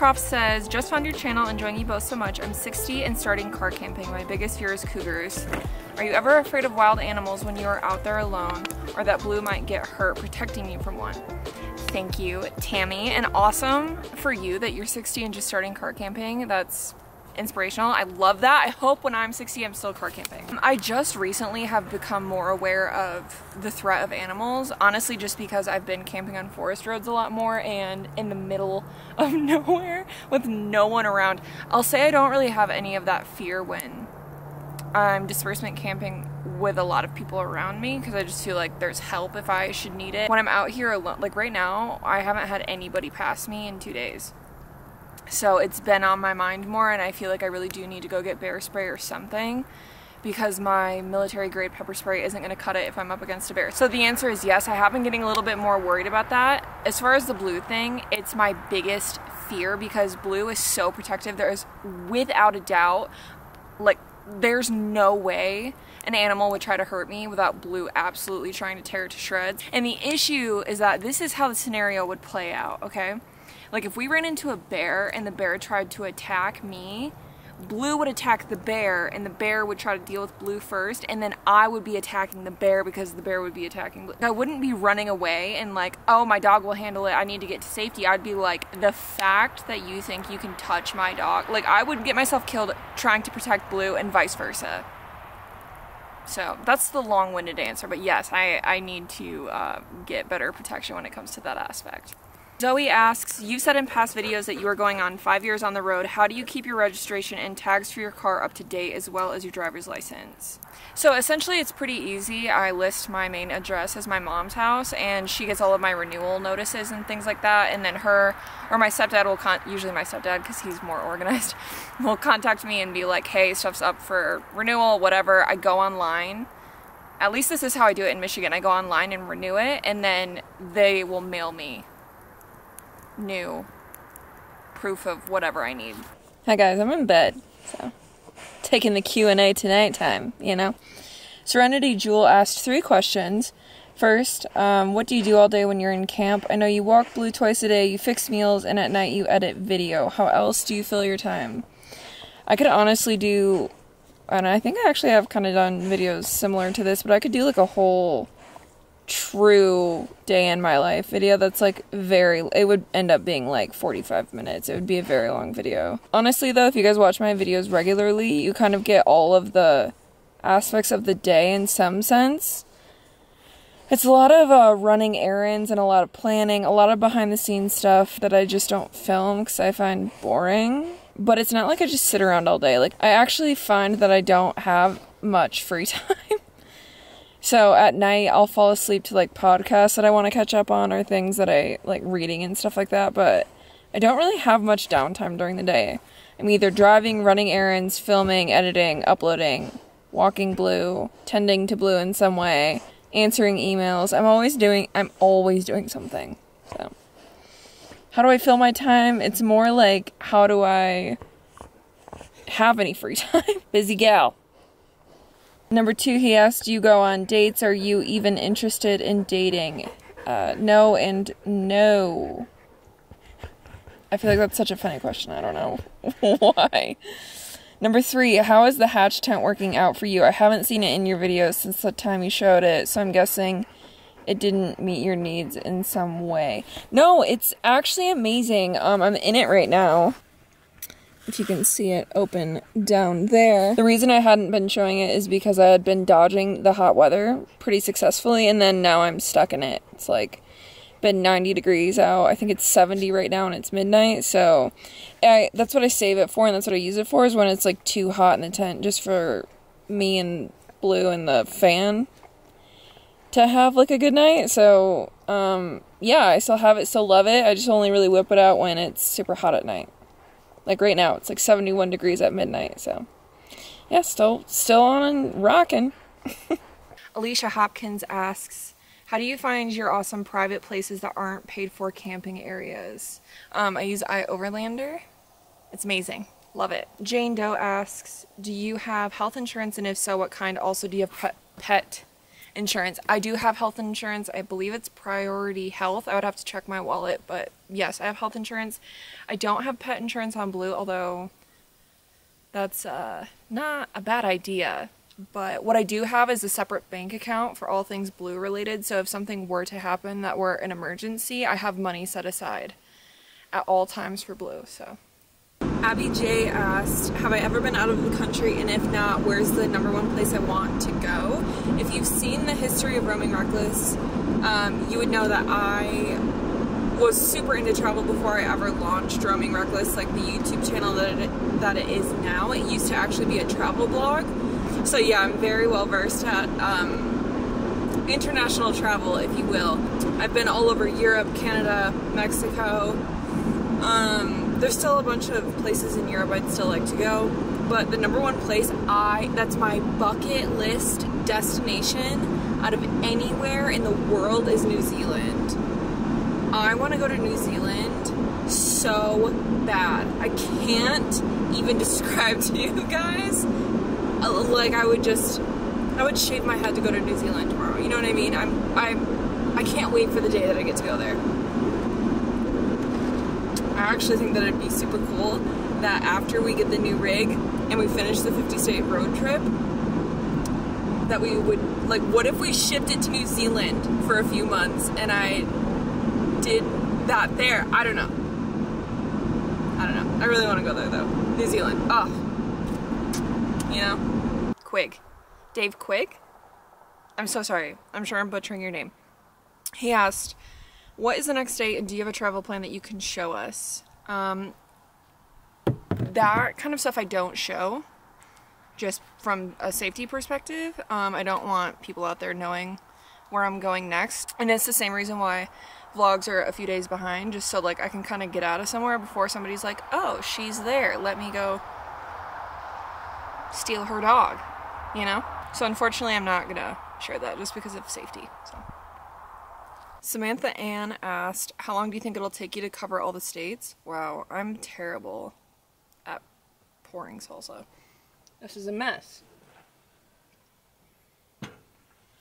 Prof says, just found your channel, enjoying you both so much. I'm 60 and starting car camping. My biggest fear is cougars. Are you ever afraid of wild animals when you are out there alone, or that Blue might get hurt protecting you from one? Thank you, Tammy, and awesome for you that you're 60 and just starting car camping. That's inspirational. I love that. I hope when I'm 60 I'm still car camping. I just recently have become more aware of the threat of animals, honestly just because I've been camping on forest roads a lot more and in the middle of nowhere with no one around. I'll say I don't really have any of that fear when I'm disbursement camping with a lot of people around me, because I just feel like there's help if I should need it. When I'm out here alone, like right now, I haven't had anybody pass me in 2 days. So it's been on my mind more, and I feel like I really do need to go get bear spray or something, because my military grade pepper spray isn't going to cut it if I'm up against a bear. So the answer is yes, I have been getting a little bit more worried about that. As far as the Blue thing, it's my biggest fear because Blue is so protective. There is, without a doubt, like, there's no way an animal would try to hurt me without Blue absolutely trying to tear it to shreds. And the issue is that this is how the scenario would play out, okay? Like if we ran into a bear and the bear tried to attack me, Blue would attack the bear and the bear would try to deal with Blue first, and then I would be attacking the bear because the bear would be attacking Blue. I wouldn't be running away and like, oh, my dog will handle it, I need to get to safety. I'd be like, the fact that you think you can touch my dog, like I would get myself killed trying to protect Blue and vice versa. So that's the long-winded answer, but yes, I need to get better protection when it comes to that aspect. Zoe asks, you've said in past videos that you are going on 5 years on the road. How do you keep your registration and tags for your car up to date as well as your driver's license? So essentially it's pretty easy. I list my main address as my mom's house, and she gets all of my renewal notices and things like that, and then her or my stepdad will, usually my stepdad because he's more organized, will contact me and be like, hey, stuff's up for renewal, whatever. I go online. At least this is how I do it in Michigan. I go online and renew it, and then they will mail me new proof of whatever I need. Hi guys, I'm in bed, so taking the Q&A tonight time, you know. Serenity Jewel asked 3 questions. First, what do you do all day when you're in camp? I know you walk Blue twice a day, you fix meals, and at night you edit video. How else do you fill your time? I could honestly do, and I think I actually have kind of done videos similar to this, but I could do like a whole true day in my life video that's like it would end up being like 45 minutes. It would be a very long video. Honestly though, if you guys watch my videos regularly, you kind of get all of the aspects of the day in some sense. It's a lot of running errands and a lot of planning, a lot of behind the scenes stuff that I just don't film because I find boring. But it's not like I just sit around all day. Like I actually find that I don't have much free time. So at night, I'll fall asleep to like podcasts that I want to catch up on or things that I like reading and stuff like that. But I don't really have much downtime during the day. I'm either driving, running errands, filming, editing, uploading, walking Blue, tending to Blue in some way, answering emails. I'm always doing something. So how do I fill my time? It's more like, how do I have any free time? Busy gal. Number 2, he asked, do you go on dates? Are you even interested in dating? No and no. I feel like that's such a funny question. I don't know why. Number 3, how is the hatch tent working out for you? I haven't seen it in your videos since the time you showed it, so I'm guessing it didn't meet your needs in some way. No, it's actually amazing. I'm in it right now. If you can see it open down there. The reason I hadn't been showing it is because I had been dodging the hot weather pretty successfully, and then now I'm stuck in it. It's like been 90 degrees out. I think it's 70 right now and it's midnight, so that's what I save it for, and that's what I use it for, is when it's like too hot in the tent, just for me and Blue and the fan to have like a good night. So yeah, I still have it, still love it. I just only really whip it out when it's super hot at night. Like right now, it's like 71 degrees at midnight, so yeah, still on and rocking. Alicia Hopkins asks, how do you find your awesome private places that aren't paid for camping areas? I use iOverlander. It's amazing. Love it. Jane Doe asks, do you have health insurance, and if so, what kind? Also, do you have pet insurance. I do have health insurance. I believe it's Priority Health. I would have to check my wallet, but yes, I have health insurance. I don't have pet insurance on Blue, although that's not a bad idea. But what I do have is a separate bank account for all things Blue related, so if something were to happen that were an emergency, I have money set aside at all times for Blue. So Abby J asked, have I ever been out of the country, and if not, where's the #1 place I want to go? If you've seen the history of Roaming Reckless, you would know that I was super into travel before I ever launched Roaming Reckless, like the YouTube channel that it is now. It used to actually be a travel blog. So yeah, I'm very well versed at international travel, if you will. I've been all over Europe, Canada, Mexico. There's still a bunch of places in Europe I'd still like to go, but the #1 place that's my bucket list destination out of anywhere in the world is New Zealand. I want to go to New Zealand so bad. I can't even describe to you guys. Like, I would shave my head to go to New Zealand tomorrow. You know what I mean? I can't wait for the day that I get to go there. I actually think that it'd be super cool that after we get the new rig and we finish the 50-state road trip, that we would, like, what if we shipped it to New Zealand for a few months and I did that there? I don't know. I really want to go there though. New Zealand. Oh. You know? Quigg. Dave Quigg? I'm so sorry. I'm sure I'm butchering your name. He asked, what is the next date, and do you have a travel plan that you can show us? That kind of stuff I don't show, just from a safety perspective. I don't want people out there knowing where I'm going next. And it's the same reason why vlogs are a few days behind, just so like I can kind of get out of somewhere before somebody's like, oh, she's there, let me go steal her dog, you know? So unfortunately I'm not gonna share that just because of safety. So Samantha Ann asked, how long do you think it'll take you to cover all the states? Wow, I'm terrible at pouring salsa. This is a mess.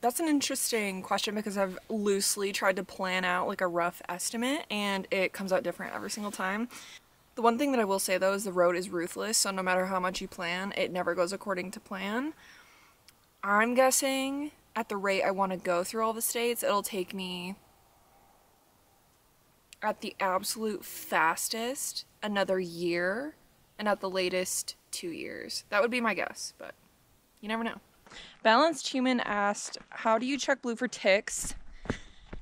That's an interesting question because I've loosely tried to plan out like a rough estimate and it comes out different every single time. The one thing that I will say though is the road is ruthless, so no matter how much you plan, it never goes according to plan. I'm guessing at the rate I want to go through all the states, it'll take me at the absolute fastest another year, and at the latest 2 years. That would be my guess, but you never know. Balanced Human asked, how do you check Blue for ticks?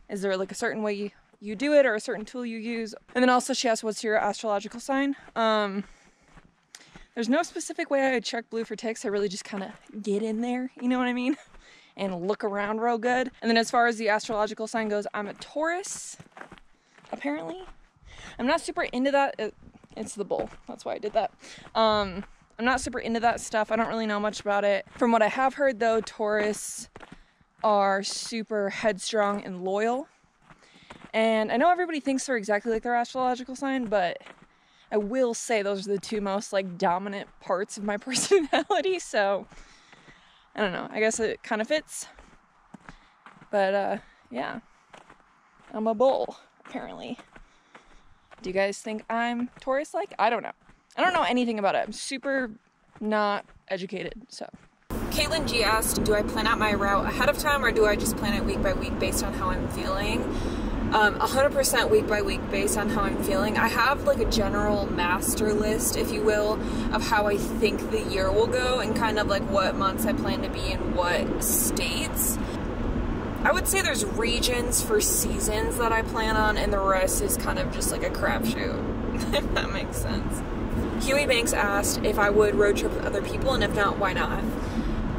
Is there like a certain way you do it or a certain tool you use? And then also she asked, what's your astrological sign? There's no specific way I check Blue for ticks. I really just kind of get in there, you know what I mean? And look around real good. And then as far as the astrological sign goes, I'm a Taurus, apparently. I'm not super into that. It's the bull. That's why I did that. I'm not super into that stuff. I don't really know much about it. From what I have heard though, Taurus are super headstrong and loyal. And I know everybody thinks they're exactly like their astrological sign, but I will say those are the two most like dominant parts of my personality. So I don't know. I guess it kind of fits. But yeah, I'm a bull, apparently. Do you guys think I'm Taurus-like? I don't know. I don't know anything about it. I'm super not educated, so. Caitlin G asked, do I plan out my route ahead of time or do I just plan it week by week based on how I'm feeling? 100% week by week based on how I'm feeling. I have like a general master list, if you will, of how I think the year will go and kind of like what months I plan to be in what states. I would say there's regions for seasons that I plan on and the rest is kind of just like a crapshoot, if that makes sense. Huey Banks asked if I would road trip with other people, and if not, why not?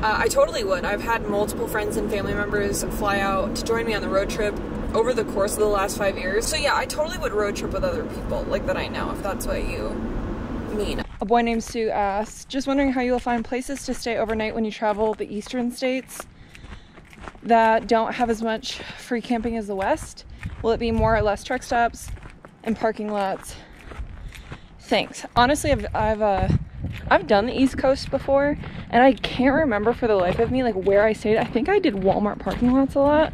I totally would. I've had multiple friends and family members fly out to join me on the road trip over the course of the last 5 years. So yeah, I totally would road trip with other people, like that I know, if that's what you mean. A boy named Sue asked, just wondering how you will find places to stay overnight when you travel the eastern states that don't have as much free camping as the west. Will it be more or less truck stops and parking lots? Thanks. Honestly, I've I've done the East Coast before, and I can't remember for the life of me like where I stayed. I think I did Walmart parking lots a lot.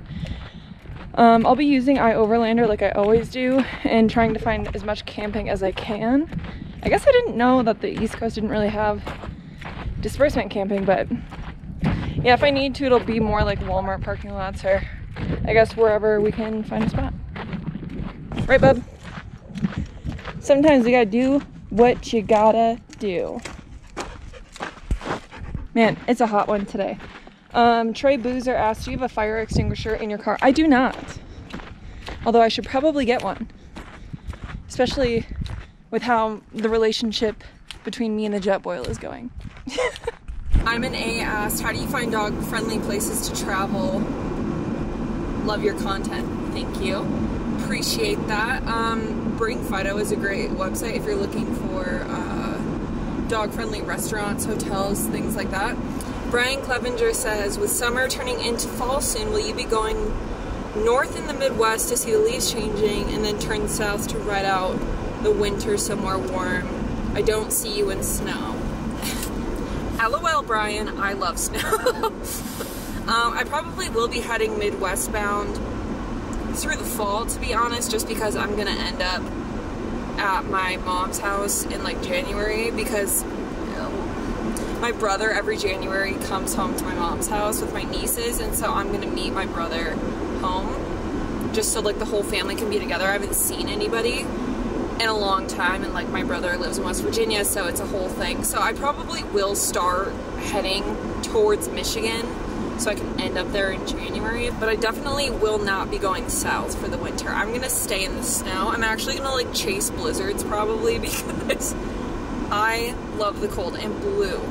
I'll be using iOverlander like I always do and trying to find as much camping as I can. I guess I didn't know that the East Coast didn't really have disbursement camping, but yeah, if I need to, it'll be more like Walmart parking lots or I guess wherever we can find a spot. Right, bub? Sometimes you gotta do what you gotta do. Man, it's a hot one today. Trey Boozer asked, do you have a fire extinguisher in your car? I do not. Although I should probably get one. Especially with how the relationship between me and the Jetboil is going. I'm an A asked, how do you find dog-friendly places to travel? Love your content. Thank you. Appreciate that. Bring Fido is a great website if you're looking for dog-friendly restaurants, hotels, things like that. Brian Clevenger says, with summer turning into fall soon, will you be going north in the Midwest to see the leaves changing and then turn south to ride out the winter somewhere warm? I don't see you in snow. LOL, Brian, I love snow. I probably will be heading Midwest bound through the fall, to be honest, just because I'm gonna end up at my mom's house in like January, because my brother every January comes home to my mom's house with my nieces, and so I'm gonna meet my brother home just so like the whole family can be together. I haven't seen anybody in a long time, and like my brother lives in West Virginia, so it's a whole thing. So I probably will start heading towards Michigan so I can end up there in January, but I definitely will not be going south for the winter. I'm gonna stay in the snow. I'm actually gonna like chase blizzards probably, because I love the cold and Blue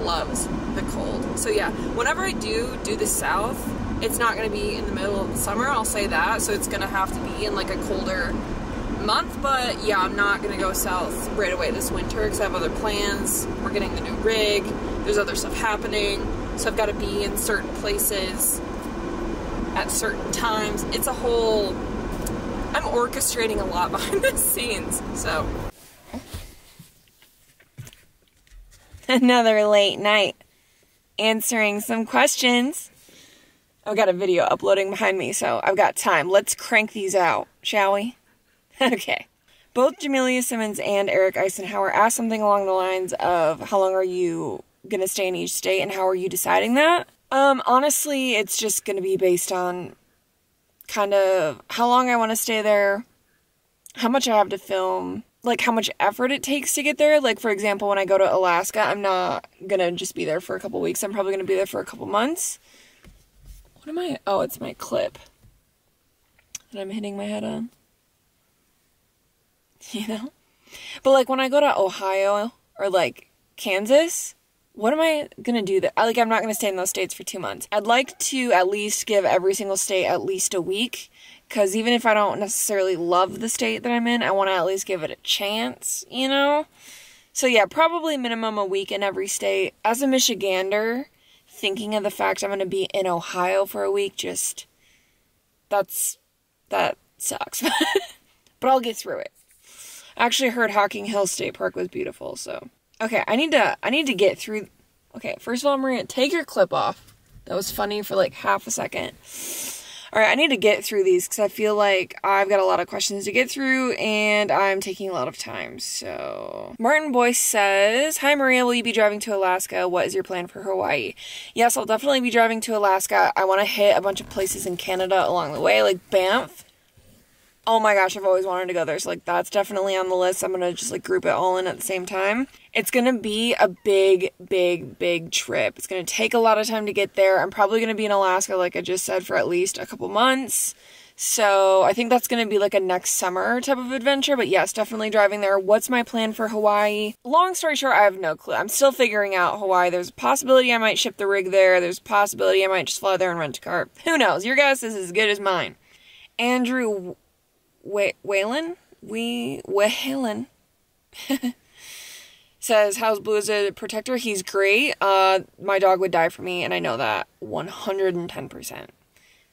loves the cold. So yeah, whenever I do the south, it's not gonna be in the middle of the summer, I'll say that, so it's gonna have to be in like a colder month. But yeah, I'm not gonna go south right away this winter because I have other plans. We're getting the new rig, there's other stuff happening, so I've got to be in certain places at certain times. It's a whole, I'm orchestrating a lot behind the scenes, so. Another late night answering some questions. I've got a video uploading behind me, so I've got time. Let's crank these out, shall we? Okay. Both Jamelia Simmons and Eric Eisenhower asked something along the lines of, how long are you going to stay in each state and how are you deciding that? Honestly, it's just going to be based on kind of how long I want to stay there, how much I have to film, like how much effort it takes to get there. Like for example, when I go to Alaska, I'm not going to just be there for a couple weeks. I'm probably going to be there for a couple months. What am I? Oh, it's my clip that I'm hitting my head on. You know? But like when I go to Ohio or like Kansas, what am I gonna do there? Like I'm not gonna stay in those states for 2 months. I'd like to at least give every single state at least a week, because even if I don't necessarily love the state that I'm in, I want to at least give it a chance, you know? So yeah, probably minimum a week in every state. As a Michigander, thinking of the fact I'm gonna be in Ohio for a week, that sucks. But I'll get through it. I actually heard Hocking Hills State Park was beautiful, so. Okay, I need to get through. Okay, first of all, Maria, take your clip off. That was funny for like half a second. Alright, I need to get through these because I feel like I've got a lot of questions to get through and I'm taking a lot of time, so. Martin Boyce says, hi Maria, will you be driving to Alaska? What is your plan for Hawaii? Yes, I'll definitely be driving to Alaska. I want to hit a bunch of places in Canada along the way, like Banff. Oh my gosh, I've always wanted to go there, so like that's definitely on the list. I'm gonna just like group it all in at the same time. It's gonna be a big trip. It's gonna take a lot of time to get there. I'm probably gonna be in Alaska, like I just said, for at least a couple months. So I think that's gonna be like a next summer type of adventure, but yes, definitely driving there. What's my plan for Hawaii? Long story short, I have no clue. I'm still figuring out Hawaii. There's a possibility I might ship the rig there. There's a possibility I might just fly there and rent a car. Who knows? Your guess is as good as mine. Andrew Whalen says, how's Blue as a protector? He's great. My dog would die for me, and I know that 110%.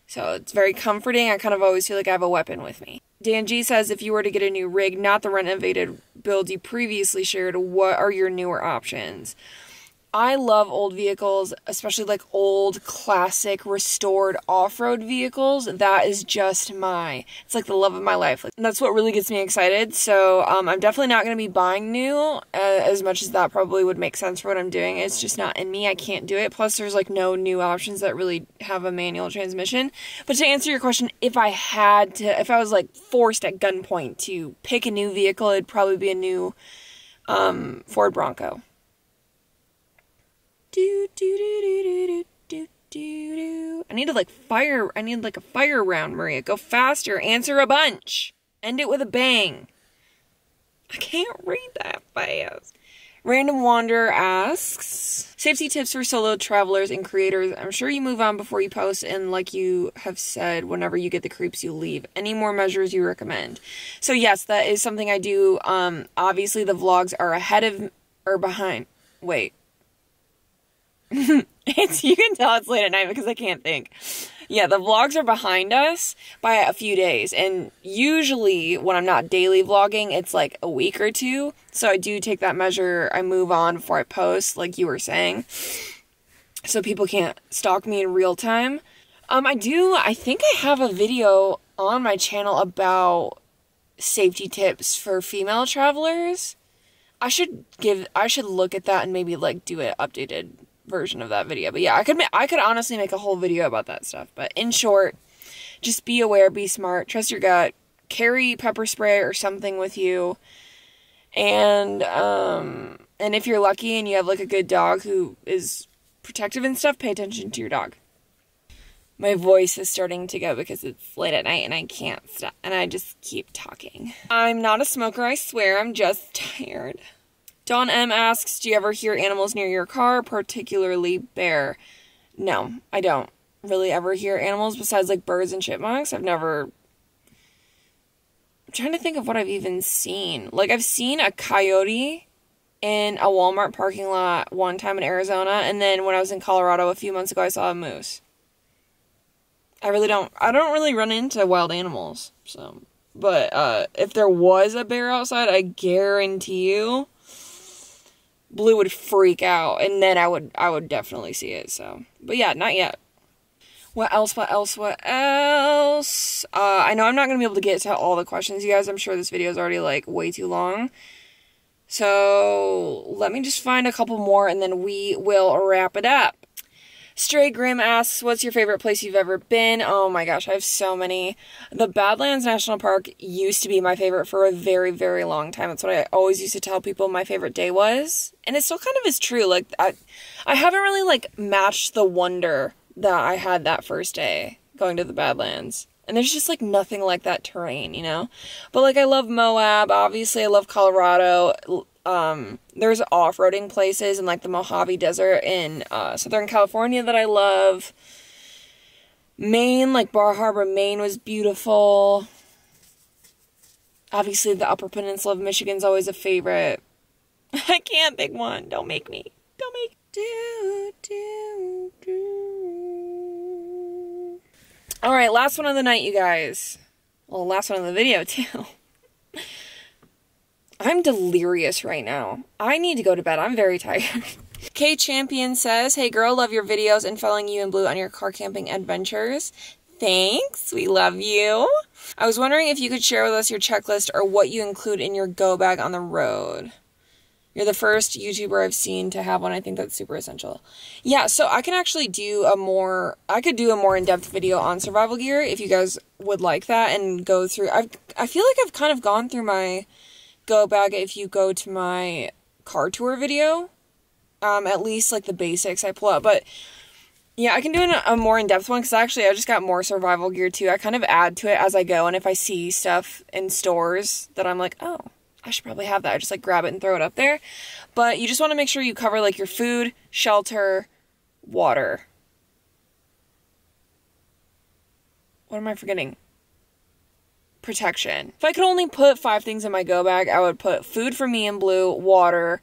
So it's very comforting. I kind of always feel like I have a weapon with me. Dan G says, if you were to get a new rig, not the renovated build you previously shared, what are your newer options? I love old vehicles, especially like old, classic, restored off-road vehicles. That is just it's like the love of my life. Like, that's what really gets me excited. So I'm definitely not going to be buying new, as much as that probably would make sense for what I'm doing. It's just not in me. I can't do it. Plus, there's like no new options that really have a manual transmission. But to answer your question, if I was like forced at gunpoint to pick a new vehicle, it'd probably be a new Ford Bronco. I need like a fire round, Maria. Go faster. Answer a bunch. End it with a bang. I can't read that fast. Random Wanderer asks, safety tips for solo travelers and creators. I'm sure you move on before you post, and like you have said, whenever you get the creeps, you leave. Any more measures you recommend? So yes, that is something I do. Obviously the vlogs are ahead of or behind. Wait. You can tell it's late at night because I can't think. Yeah, the vlogs are behind us by a few days, and usually when I'm not daily vlogging, it's like a week or two. So I do take that measure. I move on before I post, like you were saying, so people can't stalk me in real time. I think I have a video on my channel about safety tips for female travelers. I should look at that and maybe like do an updated version of that video. But yeah, I could honestly make a whole video about that stuff. But in short, just be aware, be smart, trust your gut, carry pepper spray or something with you, and if you're lucky and you have like a good dog who is protective and stuff, pay attention to your dog. My voice is starting to go because it's late at night and I can't stop, and I just keep talking. I'm not a smoker, I swear, I'm just tired. Dawn M asks, do you ever hear animals near your car, particularly bear? No, I don't really ever hear animals besides like birds and chipmunks. I'm trying to think of what I've even seen. Like, I've seen a coyote in a Walmart parking lot one time in Arizona, and then when I was in Colorado a few months ago, I saw a moose. I don't really run into wild animals, so. But if there was a bear outside, I guarantee you Blue would freak out, and then I would definitely see it, so. But yeah, not yet. What else? I know I'm not going to be able to get to all the questions, you guys. I'm sure this video is already, like, way too long. So, let me just find a couple more, and then we will wrap it up. Stray Grim asks, what's your favorite place you've ever been? Oh my gosh, I have so many. The Badlands National Park used to be my favorite for a very, very long time. That's what I always used to tell people my favorite day was. And it still kind of is true. Like, I haven't really, like, matched the wonder that I had that first day going to the Badlands. And there's just, like, nothing like that terrain, you know? But, like, I love Moab. Obviously, I love Colorado. There's off-roading places in like the Mojave Desert in Southern California that I love. Maine, like Bar Harbor, Maine was beautiful. Obviously the Upper Peninsula of Michigan's always a favorite. I can't pick one. Don't make me. Alright, last one of the night, you guys. Well, last one of the video, too. I'm delirious right now. I need to go to bed. I'm very tired. K Champion says, hey girl, love your videos and following you and Blue on your car camping adventures. Thanks. We love you. I was wondering if you could share with us your checklist or what you include in your go bag on the road. You're the first YouTuber I've seen to have one. I think that's super essential. Yeah, so I can actually do a more in-depth video on survival gear if you guys would like that and go through. I feel like I've kind of gone through my go bag if you go to my car tour video. At least like the basics I pull out. But yeah, I can do a more in-depth one because actually I just got more survival gear too. I kind of add to it as I go, and if I see stuff in stores that I'm like, oh, I should probably have that, I just like grab it and throw it up there. But you just want to make sure you cover like your food, shelter, water. What am I forgetting? Protection. If I could only put 5 things in my go bag, I would put food for me and Blue, water,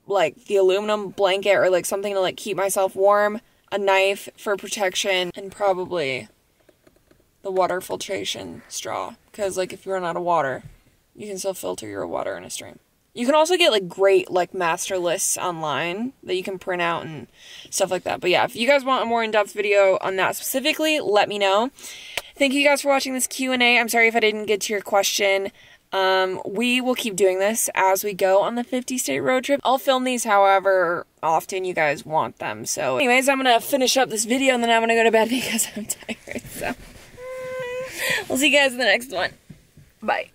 like the aluminum blanket or like something to like keep myself warm, a knife for protection, and probably the water filtration straw. because, like, if you run out of water, you can still filter your water in a stream. You can also get, like, great, like, master lists online that you can print out and stuff like that. But yeah, if you guys want a more in-depth video on that specifically, let me know. Thank you guys for watching this Q&A. I'm sorry if I didn't get to your question. We will keep doing this as we go on the 50-state road trip. I'll film these however often you guys want them. So anyways, I'm going to finish up this video and then I'm going to go to bed because I'm tired. So we'll see you guys in the next one. Bye.